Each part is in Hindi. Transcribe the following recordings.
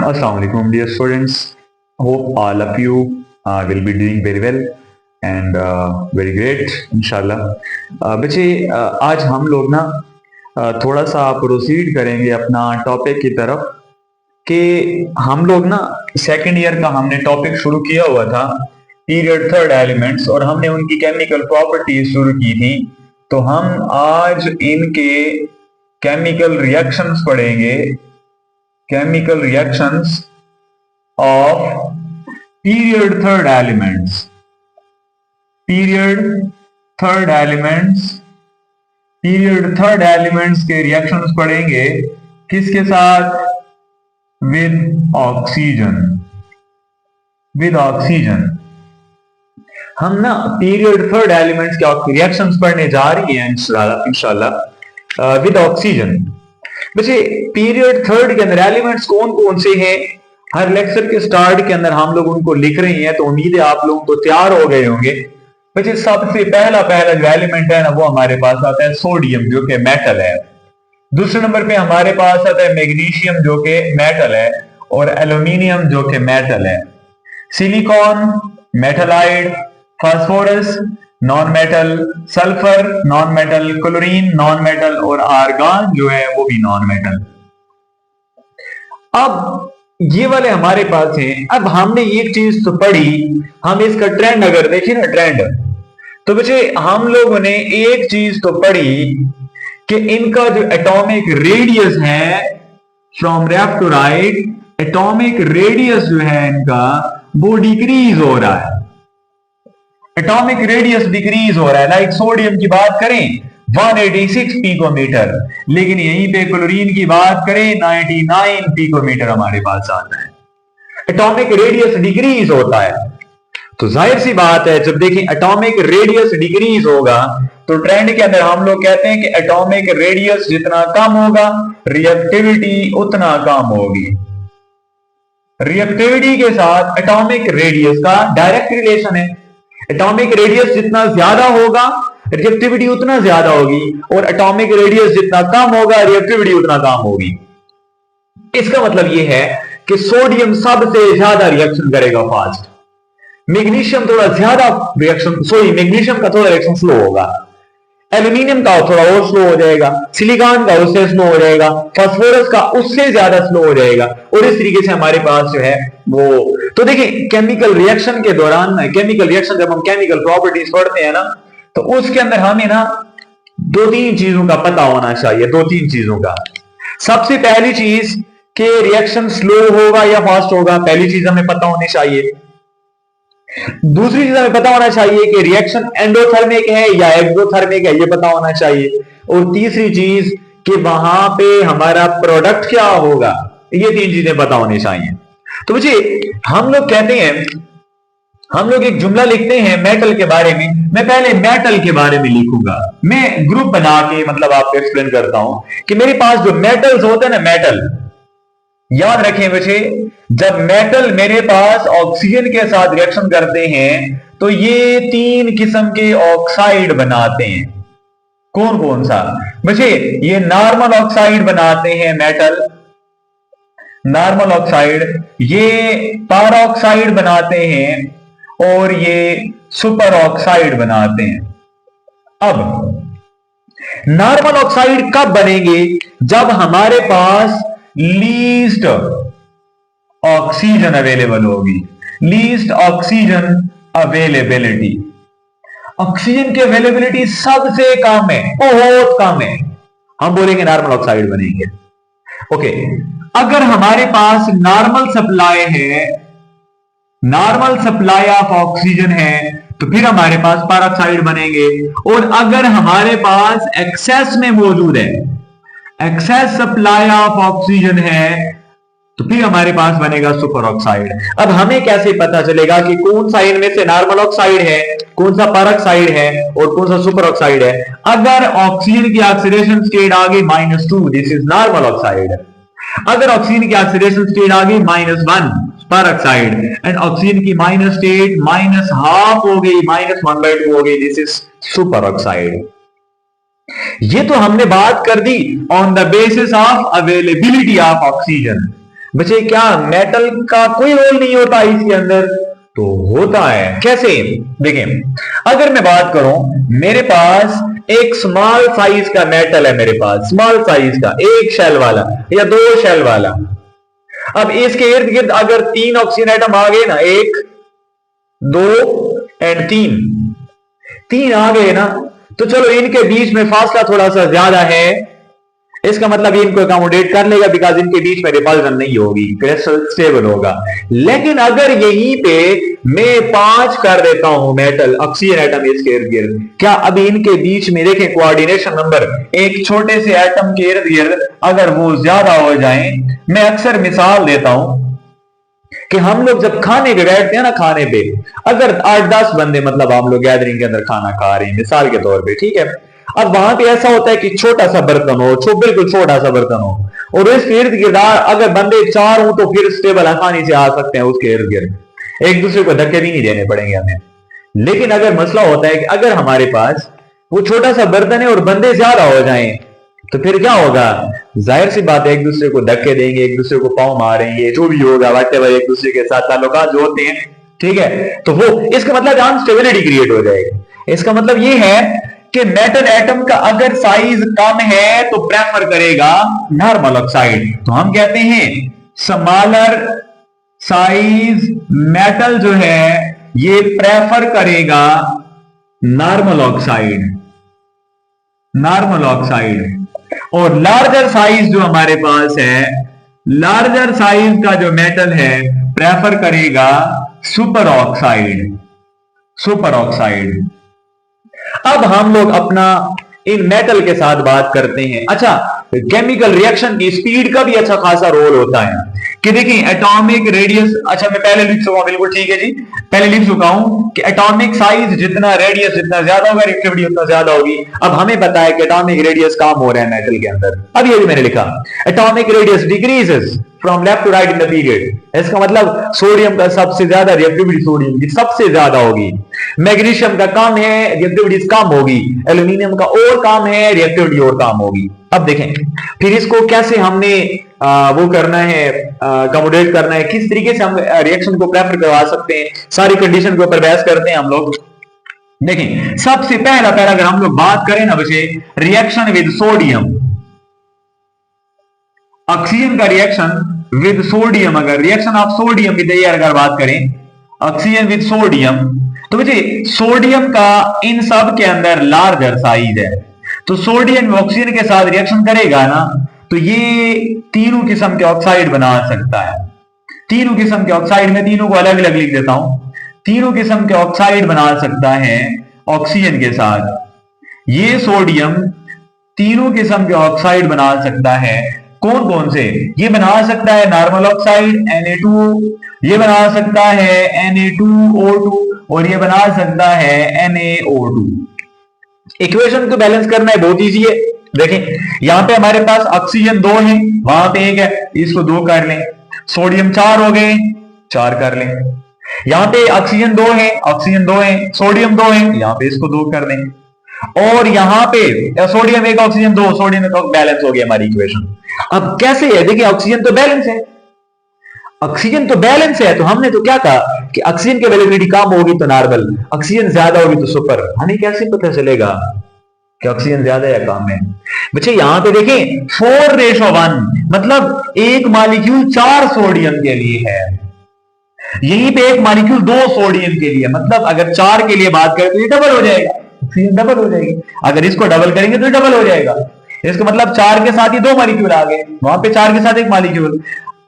Assalamualaikum dear students. Hope all of you will be doing very well and very great inshallah. बच्चे आज हम लोग ना थोड़ा सा प्रोसीड करेंगे अपना टॉपिक की तरफ कि हम लोग ना सेकेंड ईयर का हमने टॉपिक शुरू किया हुआ था पीरियड थर्ड एलिमेंट्स और हमने उनकी केमिकल प्रॉपर्टीज शुरू की थी। तो हम आज इनके केमिकल रिएक्शंस पढ़ेंगे, chemical reactions of period third elements, period third elements, period third elements के reactions पढ़ेंगे किसके साथ? with oxygen, with oxygen। हम ना पीरियड थर्ड एलिमेंट्स के रिएक्शंस पढ़ने जा रही हैं इंशाल्लाह विद ऑक्सीजन। वैसे पीरियड थर्ड के अंदर एलिमेंट्स कौन कौन से हैं, हर लेक्चर के स्टार्ट के अंदर हम लोग उनको लिख रहे हैं, तो उम्मीद है आप लोग तो तैयार हो गए होंगे। वैसे सबसे पहला जो एलिमेंट है ना वो हमारे पास आता है सोडियम जो कि मेटल है। दूसरे नंबर पे हमारे पास आता है मैग्नीशियम जो कि मेटल है और एल्यूमिनियम जो कि मेटल है। Silicon metalloid, phosphorus non metal, sulphur non metal, chlorine non metal और आर्गन जो है वो भी नॉन मेटल। अब ये वाले हमारे पास हैं। अब हमने एक चीज तो पढ़ी, हम इसका ट्रेंड अगर देखें ना ट्रेंड, तो बच्चे हम लोगों ने एक चीज तो पढ़ी कि इनका जो एटॉमिक रेडियस है from left to right, atomic radius जो है इनका वो डिक्रीज हो रहा है, एटॉमिक रेडियस डिक्रीज हो रहा है। लाइक सोडियम की बात करें 186 पिकोमीटर, लेकिन यहीं पे क्लोरीन की बात करें 99 पिकोमीटर हमारे पास आता है। एटॉमिक रेडियस डिक्रीज होता है, तो जाहिर सी बात है जब देखें एटॉमिक रेडियस डिक्रीज होगा तो ट्रेंड के अंदर हम लोग कहते हैं कि एटॉमिक रेडियस जितना कम होगा रिएक्टिविटी उतना कम होगी। रिएक्टिविटी के साथ एटॉमिक रेडियस का डायरेक्ट रिलेशन है। एटॉमिक रेडियस जितना ज्यादा होगा रिएक्टिविटी उतना ज्यादा होगी और एटॉमिक रेडियस जितना कम होगा रिएक्टिविटी उतना कम होगी। इसका मतलब यह है कि सोडियम सबसे ज्यादा रिएक्शन करेगा फास्ट, मैग्नीशियम थोड़ा ज्यादा रिएक्शन मैग्नीशियम का थोड़ा रिएक्शन स्लो होगा, एल्यूमिनियम का थोड़ा और स्लो हो जाएगा, सिलिकॉन का उससे स्लो हो जाएगा, फास्फोरस का उससे ज्यादा स्लो हो जाएगा। और इस तरीके से हमारे पास जो है वो, तो देखिए केमिकल रिएक्शन के दौरान, केमिकल रिएक्शन जब हम केमिकल प्रॉपर्टीज पढ़ते हैं ना तो उसके अंदर हमें ना दो तीन चीजों का पता होना चाहिए, दो तीन चीजों का। सबसे पहली चीज कि रिएक्शन स्लो होगा या फास्ट होगा, पहली चीज हमें पता होनी चाहिए। दूसरी चीज हमें पता होना चाहिए कि रिएक्शन एंडोथर्मिक है या एक्सोथर्मिक है, ये पता होना चाहिए। और तीसरी चीज कि वहां पे हमारा प्रोडक्ट क्या होगा, ये तीन चीजें पता होनी चाहिए। तो बच्चे हम लोग कहते हैं, हम लोग एक जुमला लिखते हैं मेटल के बारे में। मैं पहले मेटल के बारे में लिखूंगा, मैं ग्रुप बना के मतलब आपको एक्सप्लेन करता हूं कि मेरे पास जो मेटल्स होते हैं ना, मेटल याद रखें बच्चे, जब मेटल मेरे पास ऑक्सीजन के साथ रिएक्शन करते हैं तो ये तीन किस्म के ऑक्साइड बनाते हैं। कौन कौन सा बच्चे? ये नॉर्मल ऑक्साइड बनाते हैं मेटल, नॉर्मल ऑक्साइड, ये पैरोक्साइड बनाते हैं और ये सुपर ऑक्साइड बनाते हैं। अब नॉर्मल ऑक्साइड कब बनेंगे? जब हमारे पास लीस्ट ऑक्सीजन अवेलेबल होगी, लीस्ट ऑक्सीजन अवेलेबिलिटी। ऑक्सीजन की अवेलेबिलिटी सबसे कम है, बहुत कम है, हम बोलेंगे नॉर्मल ऑक्साइड बनेंगे। ओके, अगर हमारे पास नॉर्मल सप्लाई है, नॉर्मल सप्लाई ऑफ ऑक्सीजन है तो फिर हमारे पास पैरोक्साइड बनेंगे। और अगर हमारे पास एक्सेस में मौजूद है, एक्सेस सप्लाई ऑफ ऑक्सीजन है तो फिर हमारे पास बनेगा सुपर ऑक्साइड। अब हमें कैसे पता चलेगा कि कौन सा इनमें से नॉर्मल ऑक्साइड है, कौन सा पैरोक्साइड है और कौन सा सुपर ऑक्साइड है? अगर ऑक्सीजन की ऑक्सीडेशन स्टेट आ गई -2, दिस इज नॉर्मल ऑक्साइड। अगर ऑक्सीजन की ऑक्सीडेशन स्टेट आ गई -1, पैरोक्साइड, एंड ऑक्सीजन की माइनस स्टेट -12 हो गई, -1/2 हो गई, दिस इज सुपर ऑक्साइड। ये तो हमने बात कर दी on the basis of availability of oxygen. बच्चे क्या मेटल का कोई रोल नहीं होता इसके अंदर? तो होता है। कैसे? देखें, अगर मैं बात करूं, मेरे पास एक स्मॉल साइज का मेटल है, मेरे पास स्मॉल साइज का एक शेल वाला या दो शेल वाला। अब इसके इर्द गिर्द अगर तीन ऑक्सीजन एटम आ गए ना, एक दो एंड तीन, तीन आ गए ना, तो चलो इनके बीच में फासला थोड़ा सा ज्यादा है, इसका मतलब इनको अकोमोडेट कर लेगा, बिकॉज इनके बीच में रिपल्जन नहीं होगी, क्रिस्टल स्टेबल होगा। लेकिन अगर यहीं पे मैं 5 कर देता हूं मेटल ऑक्सीजन एटम इसके इर्द गिर्द, क्या अभी इनके बीच में देखें कोऑर्डिनेशन नंबर एक छोटे से एटम के इर्द गिर्द अगर वो ज्यादा हो जाए, मैं अक्सर मिसाल देता हूं कि हम लोग जब खाने पे बैठते हैं ना, खाने पे अगर 8-10 बंदे मतलब हम लोग गैदरिंग के अंदर खाना खा रहे हैं मिसाल के तौर पे, ठीक है, अब वहां पे ऐसा होता है कि छोटा सा बर्तन हो, बिल्कुल छोटा सा बर्तन हो, और इसके इर्द गिर्द अगर बंदे 4 हो तो फिर स्टेबल आसानी से आ सकते हैं उसके इर्द गिर्द, एक दूसरे को धक्के भी नहीं देने पड़ेंगे हमें। लेकिन अगर मसला होता है कि अगर हमारे पास वो छोटा सा बर्तन है और बंदे ज्यादा हो जाएं, तो फिर क्या होगा? जाहिर सी बात है, एक दूसरे को धक्के देंगे, एक दूसरे को पांव मारेंगे, जो भी होगा व्हाटएवर, एक दूसरे के साथ ताल्लुकात जो होते हैं, ठीक है, तो वो इसका मतलब अनस्टेबिलिटी क्रिएट हो जाएगी। इसका मतलब ये है कि मेटल एटम का अगर साइज कम है तो प्रेफर करेगा नॉर्मल ऑक्साइड, तो हम कहते हैं स्मॉलर साइज मेटल जो है ये प्रेफर करेगा नॉर्मल ऑक्साइड, नॉर्मल ऑक्साइड। और लार्जर साइज जो हमारे पास है, लार्जर साइज का जो मेटल है प्रेफर करेगा सुपर ऑक्साइड, सुपर ऑक्साइड। अब हम लोग अपना इन मेटल के साथ बात करते हैं। अच्छा, केमिकल रिएक्शन की स्पीड का भी अच्छा खासा रोल होता है कि देखिए एटॉमिक रेडियस, अच्छा मैं पहले लिख चुका हूं, बिल्कुल ठीक है जी, पहले लिख चुका हूं कि एटॉमिक साइज जितना रेडियस जितना ज्यादा होगा रिएक्टिविटी उतना ज्यादा होगी। अब हमें पता है कि एटॉमिक रेडियस कम हो रहा है मेटल के अंदर। अब ये भी मैंने लिखा atomic radius decreases from left to right in the period. इसका मतलब सोडियम का सबसे ज्यादा रिएक्टिविटी सोडियम की सबसे ज्यादा होगी, मैग्नीशियम का कम है रिएक्टिविटी कम होगी, एल्यूमिनियम का और कम है रिएक्टिविटी और कम होगी। अब देखें फिर इसको कैसे हमने वो करना है, अकोमोडेट करना है, किस तरीके से हम रिएक्शन को प्रेफर करवा सकते हैं, सारी कंडीशन के ऊपर बहस करते हैं हम लोग। देखें सबसे पहला अगर हम लोग बात करें ना बच्चे, रिएक्शन विद सोडियम, ऑक्सीजन का रिएक्शन विद सोडियम, अगर रिएक्शन ऑफ सोडियम की तैयार अगर बात करें ऑक्सीजन विद सोडियम, तो बच्चे सोडियम का इन सब के अंदर लार्जर साइज है, तो सोडियम ऑक्सीजन के साथ रिएक्शन करेगा ना, तो ये तीनों किस्म के ऑक्साइड बना सकता है। तीनों किस्म के ऑक्साइड, में तीनों को अलग अलग लिख देता हूं, तीनों किस्म के ऑक्साइड बना सकता है ऑक्सीजन के साथ। ये सोडियम तीनों किस्म के ऑक्साइड बना सकता है। कौन कौन से? ये बना सकता है नॉर्मल ऑक्साइड Na2, ये बना सकता है Na2O2, और ये बना सकता है NaO2। इक्वेशन को बैलेंस करना है, बहुत इजी है। देखें यहां पे हमारे पास ऑक्सीजन 2 है, वहां पे 1 है, इसको 2 कर लें, सोडियम 4 हो गए, 4 कर लें, यहां पे ऑक्सीजन 2 है, ऑक्सीजन 2 है, सोडियम 2 है, यहां पे इसको 2 कर दें, और यहां पे सोडियम 1 ऑक्सीजन 2, सोडियम तो बैलेंस हो गया हमारी इक्वेशन। अब कैसे है? देखिए ऑक्सीजन तो बैलेंस है, ऑक्सीजन तो बैलेंस है, तो हमने तो क्या कहा कि ऑक्सीजन की अवेलेबिलिटी कम होगी तो नॉर्मल, ऑक्सीजन ज्यादा होगी तो सुपर। हमें कैसे पता चलेगा कि ऑक्सीजन ज्यादा या कम है? बच्चे यहां पे देखें 4:1, मतलब एक मॉलिक्यूल 4 सोडियम के लिए है, यहीं पे एक मॉलिक्यूल 2 सोडियम के लिए, मतलब अगर 4 के लिए बात करें तो ये डबल हो जाएगा, ऑक्सीजन डबल हो जाएगी। अगर इसको डबल करेंगे तो डबल हो जाएगा, इसका मतलब 4 के साथ ही 2 मॉलिक्यूल आ गए, वहां पे 4 के साथ 1 मॉलिक्यूल।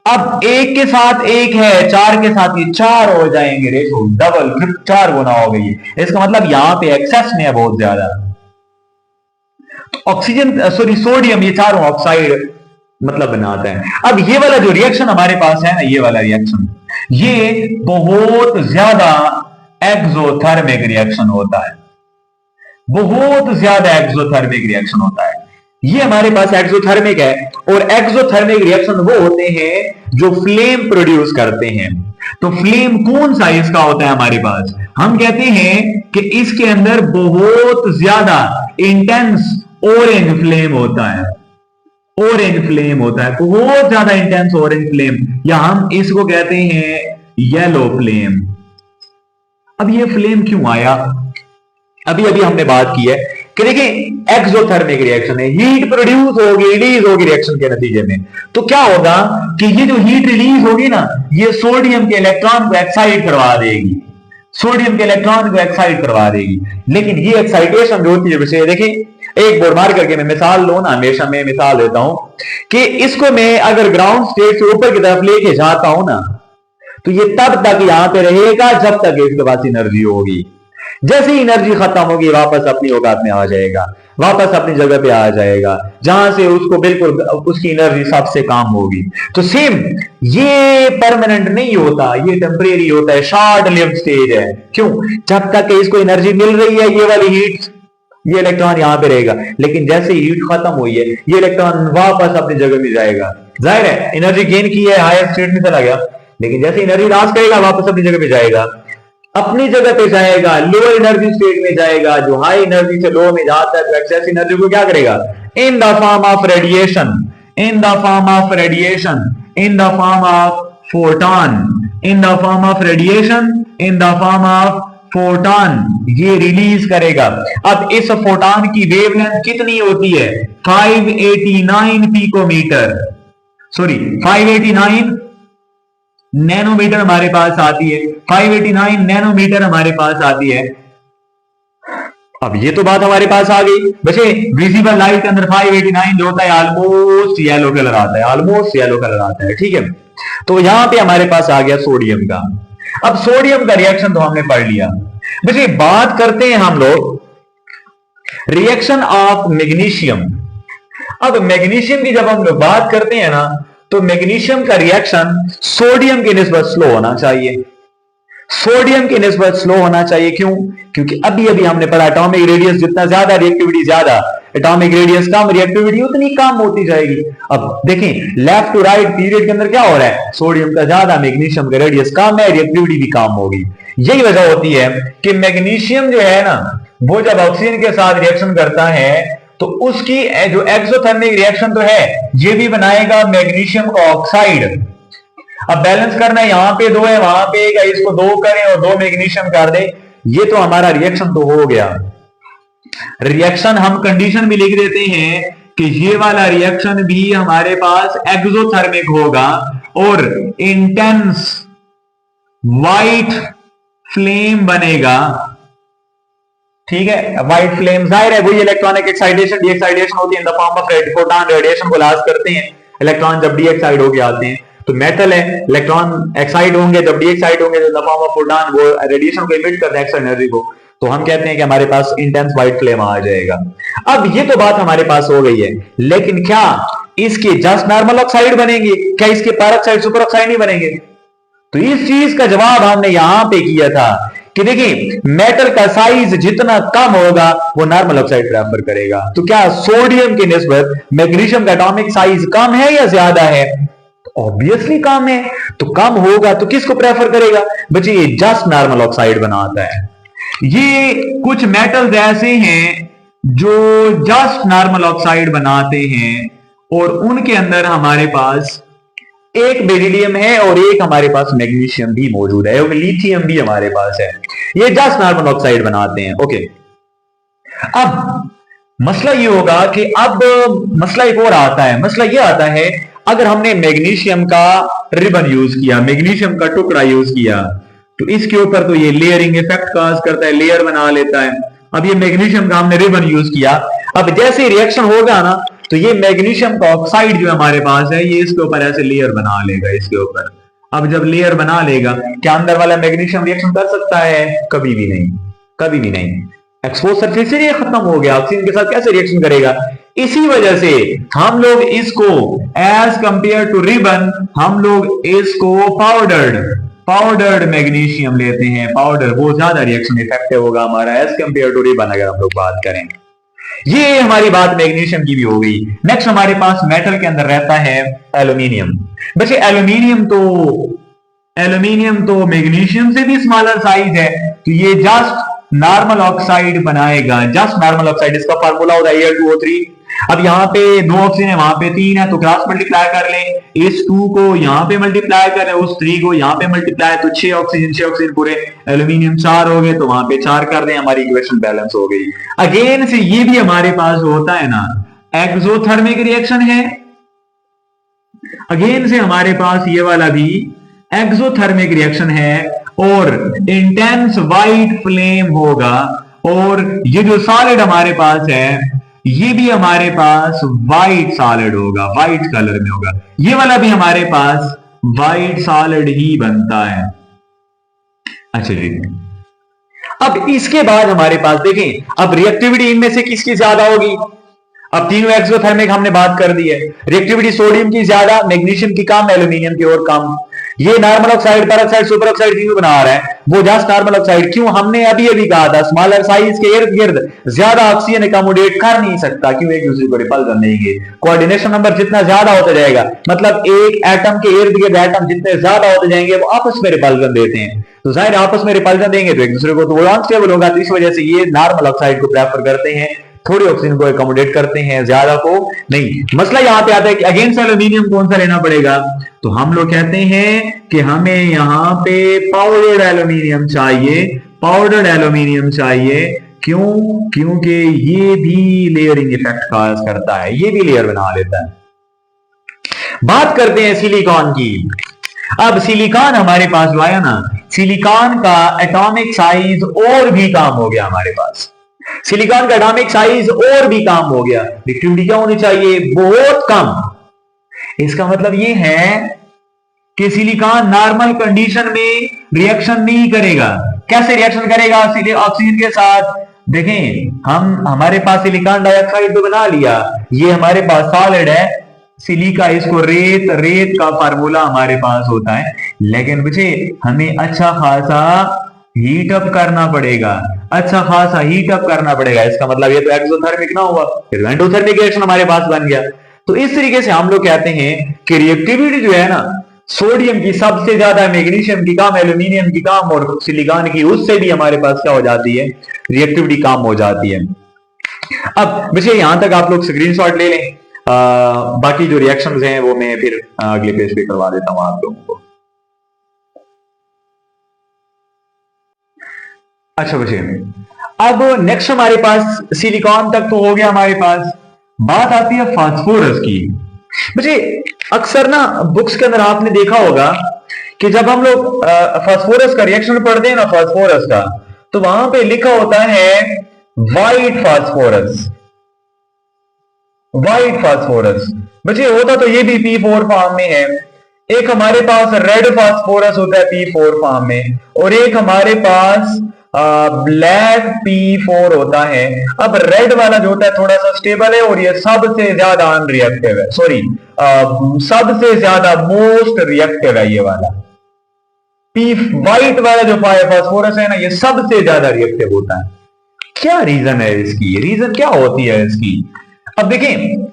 अब 1 के साथ 1 है, 4 के साथ ये 4 हो जाएंगे, रेशो डबल, फिर 4 गुना हो गई। इसका मतलब यहां पे एक्सेस में है बहुत ज्यादा। ऑक्सीजन सॉरी सोडियम ये चारों ऑक्साइड मतलब बनाता है। अब ये वाला जो रिएक्शन हमारे पास है ना, ये वाला रिएक्शन ये बहुत ज्यादा एक्सोथर्मिक रिएक्शन होता है, बहुत ज्यादा एक्सोथर्मिक रिएक्शन होता है। ये हमारे पास एक्सोथर्मिक है, और एक्सोथर्मिक रिएक्शन वो होते हैं जो फ्लेम प्रोड्यूस करते हैं। तो फ्लेम कौन सा इसका होता है हमारे पास? हम कहते हैं कि इसके अंदर बहुत ज्यादा इंटेंस ऑरेंज फ्लेम होता है, ऑरेंज फ्लेम होता है, बहुत ज्यादा इंटेंस ऑरेंज फ्लेम, या हम इसको कहते हैं येलो फ्लेम। अब ये फ्लेम क्यों आया? अभी अभी हमने बात की है कि देखिए एक्सोथर्मिक रिएक्शन है, हीट प्रोड्यूस होगी, रिलीज होगी रिएक्शन के नतीजे में। तो क्या होगा कि ये जो हीट रिलीज होगी ना, ये सोडियम के इलेक्ट्रॉन को एक्साइट करवा देगी, सोडियम के इलेक्ट्रॉन को एक्साइट करवा देगी। लेकिन ये एक्साइटेशन जो होती है, वैसे देखिए एक बोर्ड मार करके मैं मिसाल लो ना, हमेशा मैं मिसाल देता हूं कि इसको मैं अगर ग्राउंड स्टेट से ऊपर की तरफ लेके जाता हूं ना, तो ये तब तक यहां पे रहेगा जब तक इसके पास एनर्जी होगी। जैसे ही एनर्जी खत्म होगी वापस अपनी औकात में आ जाएगा, वापस अपनी जगह पे आ जाएगा जहां से उसको बिल्कुल उसकी एनर्जी सबसे कम होगी। तो सेम ये परमानेंट नहीं होता, ये टेम्परेरी होता है, शॉर्ट लिव्ड स्टेज है। क्यों? जब तक इसको एनर्जी मिल रही है, ये वाली हीट, ये इलेक्ट्रॉन यहां पे रहेगा, लेकिन जैसे ही हीट खत्म हुई है, ये इलेक्ट्रॉन वापस अपनी जगह में जाएगा। जाहिर है एनर्जी गेन की है, हायर स्टेट में चला गया, लेकिन जैसे एनर्जी लॉस करेगा वापस अपनी जगह पे जाएगा, अपनी जगह पे जाएगा, लो एनर्जी स्टेट में जाएगा। जो हाई एनर्जी से लो में जाता है तो एक्सेस एनर्जी को क्या करेगा? In the form of radiation, in the form of radiation, in the form of photon, in the form of radiation, in the form of photon, ये रिलीज करेगा। अब इस फोटॉन की वेवलेंथ कितनी होती है? 589 पिकोमीटर, सॉरी 589 नैनोमीटर हमारे पास आती है, 589 नैनोमीटर हमारे पास आती है। अब ये तो बात हमारे पास आ गई। वैसे विजिबल लाइट के अंदर 589 जो होता है ऑलमोस्ट येलो कलर आता है, ऑलमोस्ट येलो कलर आता है, ठीक है। तो यहां पे हमारे पास आ गया सोडियम का। अब सोडियम का रिएक्शन तो हमने पढ़ लिया। वैसे बात करते हैं हम लोग रिएक्शन ऑफ मैग्नीशियम। अब मैग्नीशियम की जब हम लोग बात करते हैं ना, तो मैग्नीशियम का रिएक्शन सोडियम की निस्बत स्लो होना चाहिए, सोडियम की निस्बत स्लो होना चाहिए। क्यों? क्योंकि अभी अभी हमने पढ़ा एटॉमिक रेडियस जितना ज्यादा रिएक्टिविटी ज्यादा, एटॉमिक रेडियस कम रिएक्टिविटी उतनी कम होती जाएगी। अब देखें लेफ्ट टू राइट पीरियड के अंदर क्या हो रहा है, सोडियम का ज्यादा, मैग्नीशियम का रेडियस कम है, रिएक्टिविटी भी कम होगी। यही वजह होती है कि मैग्नीशियम जो है ना, वो जब ऑक्सीजन के साथ रिएक्शन करता है तो उसकी जो एक्सोथर्मिक रिएक्शन तो है, ये भी बनाएगा मैग्नीशियम का ऑक्साइड। अब बैलेंस करना है, यहां पे 2 है, वहां पे 1 है, इसको 2 करें और 2 मैग्नीशियम कर दे, ये तो हमारा रिएक्शन तो हो गया। रिएक्शन हम कंडीशन भी लिख देते हैं कि ये वाला रिएक्शन भी हमारे पास एक्सोथर्मिक होगा और इंटेंस व्हाइट फ्लेम बनेगा, ठीक है। व्हाइट फ्लेम जाहिर है वही इलेक्ट्रॉनिक एक्साइटेशन, डी एक्साइटेशन होती है in the form of photon, radiation को लॉस करते हैं इलेक्ट्रॉन जब डी एक्साइड होके आते हैं। तो मेटल है, इलेक्ट्रॉन एक्साइड होंगे, जब डी एक्साइड होंगे तो in the form of photon, वो रेडिएशन को इमिट करते हैं एक्स्ट्रा एनर्जी को, तो हम कहते हैं कि हमारे पास इंटेंस व्हाइट फ्लेम आ जाएगा। अब ये तो बात हमारे पास हो गई है, लेकिन क्या इसके जस्ट नॉर्मल ऑक्साइड बनेंगे? क्या इसके पैरोक्साइड सुपर ऑक्साइड नहीं बनेंगे? तो इस चीज का जवाब हमने यहां पे किया था कि देखिए मेटल का साइज जितना कम होगा वो नॉर्मल ऑक्साइड प्रेफर करेगा। तो क्या सोडियम की निस्बत मैग्नीशियम का एटॉमिक साइज कम है या ज्यादा है? ऑब्वियसली कम है, तो कम होगा तो किसको प्रेफर करेगा? बच्चे ये जस्ट नॉर्मल ऑक्साइड बनाता है। ये कुछ मेटल्स ऐसे हैं जो जस्ट नॉर्मल ऑक्साइड बनाते हैं और उनके अंदर हमारे पास एक बेरिलियम है और एक हमारे पास मैग्नीशियम भी मौजूद है, और लिथियम भी हमारे पास है। ये जस्ट नॉर्मल ऑक्साइड बनाते हैं। ओके, अब मसला ये होगा कि अब मसला एक और आता है। मसला ये आता है अगर हमने मैग्नीशियम का रिबन यूज किया, मैग्नीशियम का टुकड़ा यूज किया, तो इसके ऊपर तो ये लेयरिंग इफेक्ट काज करता है, लेयर बना लेता है। अब ये मैग्नीशियम का हमने रिबन यूज किया, अब जैसे रिएक्शन होगा ना तो ये मैग्नीशियम का ऑक्साइड जो हमारे पास है ये इसके ऊपर ऐसे लेयर बना लेगा, इसके ऊपर। अब जब लेयर बना लेगा, क्या अंदर वाला मैग्नीशियम रिएक्शन कर सकता है? कभी भी नहीं, कभी भी नहीं। एक्सपोज सरफेस से ये खत्म हो गया, ऑक्सीजन के साथ कैसे रिएक्शन करेगा? इसी वजह से हम लोग इसको एज कंपेयर टू रिबन, हम लोग इसको पाउडर्ड मैग्नीशियम लेते हैं। पाउडर वो ज्यादा रिएक्शन इफेक्टिव होगा हमारा एज कंपेयर टू रिबन, अगर हम लोग बात करें। ये हमारी बात मैग्नीशियम की भी हो गई। नेक्स्ट हमारे पास मेटल के अंदर रहता है एल्यूमिनियम। वैसे एल्यूमिनियम तो मैग्नीशियम से भी स्मॉलर साइज है, तो ये जस्ट नॉर्मल ऑक्साइड बनाएगा, जस्ट नॉर्मल ऑक्साइड। इसका फार्मूला होता है Al2O3। अब यहाँ पे 2 ऑक्सीजन है, वहां पे 3 है, तो क्रॉस मल्टीप्लाई कर ले, इस 2 को यहाँ पे मल्टीप्लाई कर ले, उस 3 को यहाँ पे मल्टीप्लाई, तो 6 ऑक्सीजन पूरे, एल्यूमिनियम 4 हो गए, तो वहां पे 4 कर दें, हमारी इक्वेशन बैलेंस हो गई। अगेन से ये भी हमारे पास होता है ना एक्सोथर्मिक रिएक्शन है, अगेन से हमारे पास ये वाला भी एक्सोथर्मिक रिएक्शन है, और इंटेंस वाइट फ्लेम होगा, और ये जो सॉलिड हमारे पास है ये भी हमारे पास वाइट सॉलिड होगा, वाइट कलर में होगा, ये वाला भी हमारे पास वाइट सॉलिड ही बनता है। अच्छा जी, अब इसके बाद हमारे पास देखें, अब रिएक्टिविटी इनमें से किसकी ज्यादा होगी? अब तीनों एक्सोथर्मिक हमने बात कर दी है, रिएक्टिविटी सोडियम की ज्यादा, मैग्नीशियम की कम, एल्यूमिनियम की और कम। ये नॉर्मल ऑक्साइड, पर ऑक्साइड, सुपर ऑक्साइड क्यों बना रहा है? वो जस्ट नॉर्मल ऑक्साइड क्यों? हमने अभी अभी कहा था स्मॉलर साइज के इर्द गिर्द ज्यादा ऑक्सीजन अकोमोडेट कर नहीं सकता, क्यों? एक दूसरे को रिपल्सन देंगे। कोऑर्डिनेशन नंबर जितना ज्यादा होता जाएगा, मतलब एक एटम के इर्द गिर्द एटम जितने ज्यादा होते जाएंगे वो आपस में रिपल्सन देते हैं, तो जाहिर आपस में रिपल्सन देंगे तो एक दूसरे को तो वो अनस्टेबल होगा, तो इस वजह से ये नॉर्मल ऑक्साइड को प्रेफर करते हैं, थोड़ी ऑक्सीजन को अकोमोडेट करते हैं, ज्यादा को नहीं। मसला यहां पे आता है कि अगेंस्ट एल्यूमिनियम कौन सा लेना पड़ेगा? तो हम लोग कहते हैं कि हमें यहां पे पाउडर्ड एल्यूमिनियम चाहिए, पाउडर्ड एल्यूमिनियम चाहिए। क्यों? क्योंकि ये भी लेयरिंग इफेक्ट काज करता है, ये भी लेयर बना लेता है। बात करते हैं सिलिकॉन की। अब सिलिकॉन हमारे पास जो आया ना, सिलिकॉन का एटॉमिक साइज और भी कम हो गया हमारे पास, सिलिकॉन का एटॉमिक साइज और भी कम हो गया। रिएक्टिविटी क्या होनी चाहिए? बहुत कम। इसका मतलब ये है कि सिलिकॉन नॉर्मल कंडीशन में रिएक्शन नहीं करेगा। कैसे रिएक्शन करेगा ऑक्सीजन के साथ? देखें, हमारे पास सिलिकॉन डाइऑक्साइड तो बना लिया, ये हमारे पास सॉलिड है सिलिका, इसको रेत, रेत का फार्मूला हमारे पास होता है, लेकिन बच्चे हमें अच्छा खासा हीट अप करना पड़ेगा, अच्छा खासा हीट अप करना पड़ेगा। इसका मतलब ये तो एक्सोथर्मिक ना हुआ, फिर एंडोथर्मिक रिएक्शन हमारे पास बन गया। तो इस तरीके से हम लोग कहते हैं कि रिएक्टिविटी जो है ना, सोडियम की सबसे ज्यादा, मैग्नीशियम की कम, एल्यूमिनियम की कम, और सिलिकॉन की उससे भी हमारे पास क्या हो जाती है? रिएक्टिविटी कम हो जाती है। अब बच्चे यहां तक आप लोग स्क्रीनशॉट ले लें, बाकी जो रिएक्शंस हैं वो मैं फिर अगले पेज पे करवा देता हूं आप लोगों को। अच्छा बच्चे, अब नेक्स्ट हमारे पास सिलिकॉन तक तो हो गया हमारे पास, बात आती है फास्फोरस की। बच्चे अक्सर ना बुक्स के अंदर आपने देखा होगा कि जब हम लोग फास्फोरस का रिएक्शन पढ़ते हैं ना, फास्फोरस का, तो वहां पे लिखा होता है व्हाइट फास्फोरस, व्हाइट फास्फोरस। बच्चे होता तो ये भी P4 फॉर्म में है, एक हमारे पास रेड फास्फोरस होता है P4 फॉर्म में, और एक हमारे पास ब्लैक P4 होता है। अब रेड वाला जो होता है थोड़ा सा स्टेबल है, और ये सबसे ज्यादा अनरिएक्टिव है, सॉरी सबसे ज्यादा मोस्ट रिएक्टिव है ये वाला। व्हाइट वाला जो फास्फोरस है ना, ये सबसे ज्यादा रिएक्टिव होता है। क्या रीजन है इसकी? रीजन क्या होती है इसकी? अब देखें,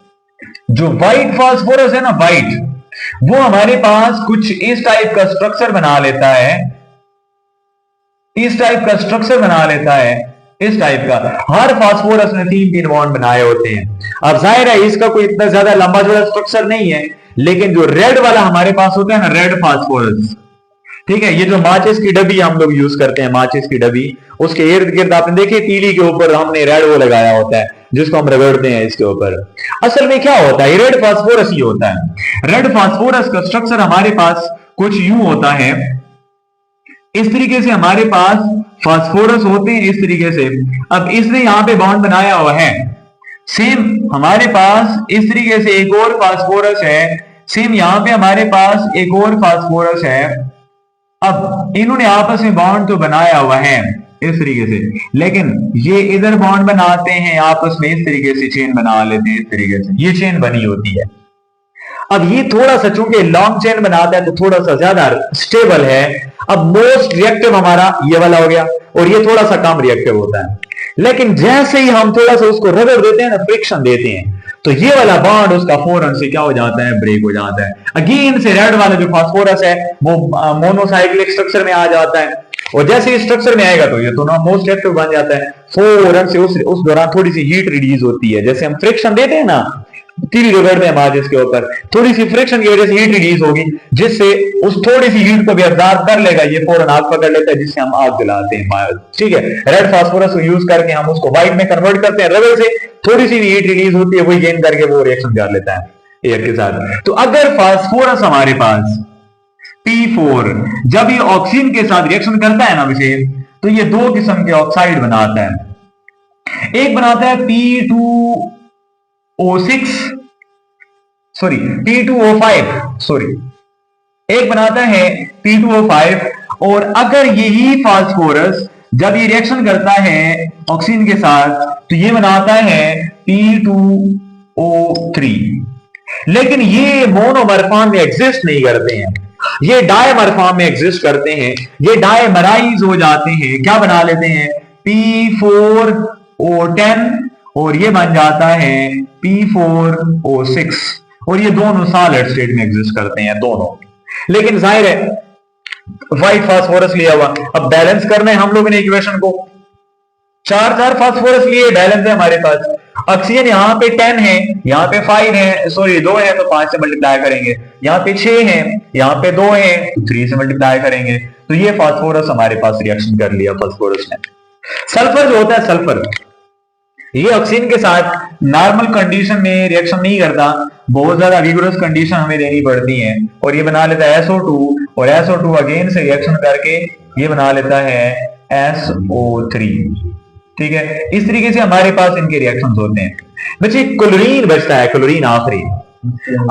जो व्हाइट फास्फोरस है ना, व्हाइट, वो हमारे पास कुछ इस टाइप का स्ट्रक्चर बना लेता है, इस टाइप का स्ट्रक्चर बना लेता है, इस टाइप का। हर फास्फोरस ने 3-3 बॉन्ड बनाए होते हैं। अब जाहिर है इसका कोई इतना ज्यादा लंबा चौड़ा स्ट्रक्चर नहीं है, लेकिन जो रेड वाला हमारे पास होता है ना, रेड फास्फोरस, ठीक है, ये जो माचिस की डब्बी हम लोग यूज करते हैं, माचिस की डब्बी, उसके इर्द गिर्द आपने देखे तीली के ऊपर हमने रेड वो लगाया होता है, जिसको हम रगड़ते हैं इसके ऊपर। असल में क्या होता है? रेड फास्फोरस ही होता है। रेड फास्फोरस का स्ट्रक्चर हमारे पास कुछ यूं होता है, इस तरीके से हमारे पास फास्फोरस होते हैं, इस तरीके से। अब इसने यहां पे बॉन्ड बनाया हुआ है, सेम हमारे पास इस तरीके से एक और फास्फोरस है, सेम यहां पे हमारे पास एक और फास्फोरस है। अब इन्होंने आपस में बॉन्ड तो बनाया हुआ है इस तरीके से, लेकिन ये इधर बॉन्ड बनाते हैं आपस में, इस तरीके से चेन बना लेते हैं, इस तरीके से ये चेन बनी होती है। अब ये थोड़ा सा चूंकि लॉन्ग चेन बनाता है तो थोड़ा सा ज्यादा स्टेबल है। अब मोस्ट रिएक्टिव हमारा ये वाला हो गया, और ये थोड़ा सा कम रिएक्टिव होता है। लेकिन जैसे ही हम थोड़ा सा उसको रगड़ देते हैं ना, फ्रिक्शन देते हैं, तो ये वाला बॉन्ड उसका फौरन से क्या हो जाता है? ब्रेक हो जाता है। अगेन से रेड वाला जो फास्फोरस है वो मोनोसाइक्लिक स्ट्रक्चर में आ जाता है, और जैसे स्ट्रक्चर में आएगा तो ये तो ना मोस्ट रिएक्टिव बन जाता है। फौरन से उस दौरान थोड़ी सी हीट रिलीज होती है, जैसे हम फ्रिक्शन देते हैं ना, तीर रगड़ते हैं माचिस के ऊपर, थोड़ी सी फ्रिक्शन की वजह से हीट रिलीज होगी, जिससे उस थोड़ी सी हीट को भी अब्जॉर्ब कर लेगा, ये फौरन आग पकड़ लेता है, जिससे हम आग जलाते हैं। ठीक है, रेड फास्फोरस को यूज करके हम उसको व्हाइट में कन्वर्ट करते हैं, रगड़ से थोड़ी सी हीट रिलीज होती है, वही गेन करके वो रिएक्शन कर लेता है एयर के साथ। तो अगर फास्फोरस हमारे पास P4 जब ये ऑक्सीजन के साथ रिएक्शन करता है ना विशेष, तो ये दो किस्म के ऑक्साइड बनाता है। एक बनाता है P2O5 सॉरी, एक बनाता है P2O5, और अगर यही फास्फोरस जब ये रिएक्शन करता है ऑक्सीजन के साथ तो ये बनाता है P2O3। लेकिन ये मोनोमर फॉर्म में एग्जिस्ट नहीं करते हैं, ये डायमर फॉर्म में एग्जिस्ट करते हैं, ये डायमराइज हो जाते हैं, क्या बना लेते हैं P4O10, और ये बन जाता है P4O6, और ये दोनों सॉलिड स्टेट में एग्जिस्ट करते हैं दोनों। लेकिन जाहिर है व्हाइट फास्फोरस लिया हुआ, अब बैलेंस करना है हम लोगों ने इक्वेशन को, चार फास्फोरस लिए, बैलेंस है हमारे पास। ऑक्सीजन यहाँ पे 10 है, यहाँ पे 5 है, सॉरी 2 है तो 5 से मल्टीप्लाई करेंगे, यहाँ पे 6 है, यहाँ पे 2 है तो 3 से मल्टीप्लाई करेंगे, तो ये फास्फोरस हमारे पास रिएक्शन कर लिया फास्फोरस ने। सल्फर जो होता है, सल्फर ये ऑक्सीजन के साथ नॉर्मल कंडीशन में रिएक्शन नहीं करता, बहुत ज्यादा विगरस कंडीशन हमें देनी पड़ती है, और ये बना लेता है SO2, और SO2 अगेन से रिएक्शन करके ये बना लेता है SO3। ठीक है, इस तरीके से हमारे पास इनके रिएक्शंस होते हैं। बच्चे क्लोरीन बचता है, क्लोरीन आखिरी।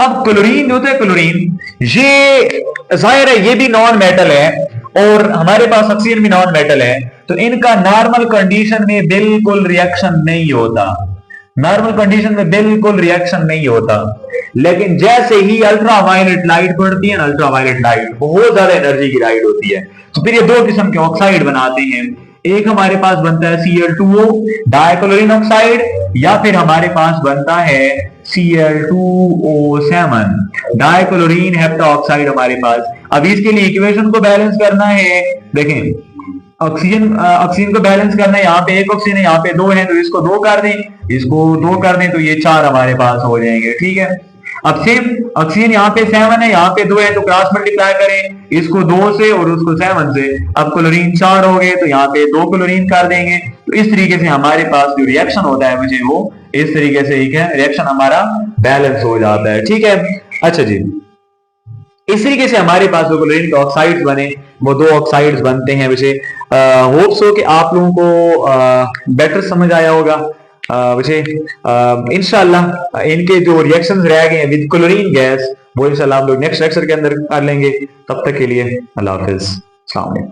अब क्लोरीन जो होता है, क्लोरीन ये जाहिर है ये भी नॉन मेटल है, और हमारे पास ऑक्सीजन भी नॉन मेटल है, तो इनका नॉर्मल कंडीशन में बिल्कुल रिएक्शन नहीं होता, नॉर्मल कंडीशन में बिल्कुल रिएक्शन नहीं होता। लेकिन जैसे ही अल्ट्रावायलेट लाइट पड़ती है ना, अल्ट्रावायलेट लाइट बहुत ज्यादा एनर्जी की लाइट होती है, तो फिर ये दो किस्म के ऑक्साइड बनाते हैं। एक हमारे पास बनता है Cl2O डाइक्लोरीन ऑक्साइड, या फिर हमारे पास बनता है Cl2O7 डाइक्लोरीन हेप्टाऑक्साइड हमारे पास। अब इसके लिए इक्वेशन को बैलेंस करना है, देखें ऑक्सीजन को बैलेंस करना है, यहाँ पे एक ऑक्सीजन है, यहाँ पे 2 है, तो इसको 2 कर दें, इसको 2 कर दें, तो ये 4 हमारे पास हो जाएंगे। ठीक है, अब सेम ऑक्सीजन यहाँ पे 7 है, यहाँ पे 2 है, तो क्रॉस मल्टीप्लाई करें, इसको 2 से और उसको 7 से, अब क्लोरीन 4 हो गए, तो यहाँ पे 2 क्लोरीन कर देंगे। तो इस तरीके से हमारे पास जो रिएक्शन होता है मुझे वो इस तरीके से एक है, रिएक्शन हमारा बैलेंस हो जाता है। ठीक है, अच्छा जी, इस तरीके से हमारे पास जो क्लोरीन के ऑक्साइड्स बने वो 2 ऑक्साइड्स बनते हैं। वैसे होप्स हो कि आप लोगों को बेटर समझ आया होगा। वैसे इंशाल्लाह इनके जो रिएक्शंस रह गए हैं विद क्लोरीन गैस वो इंशाल्लाह हम लोग नेक्स्ट लेक्चर के अंदर कर लेंगे। तब तक के लिए अल्लाह हाफिज, अस्सलाम वालेकुम।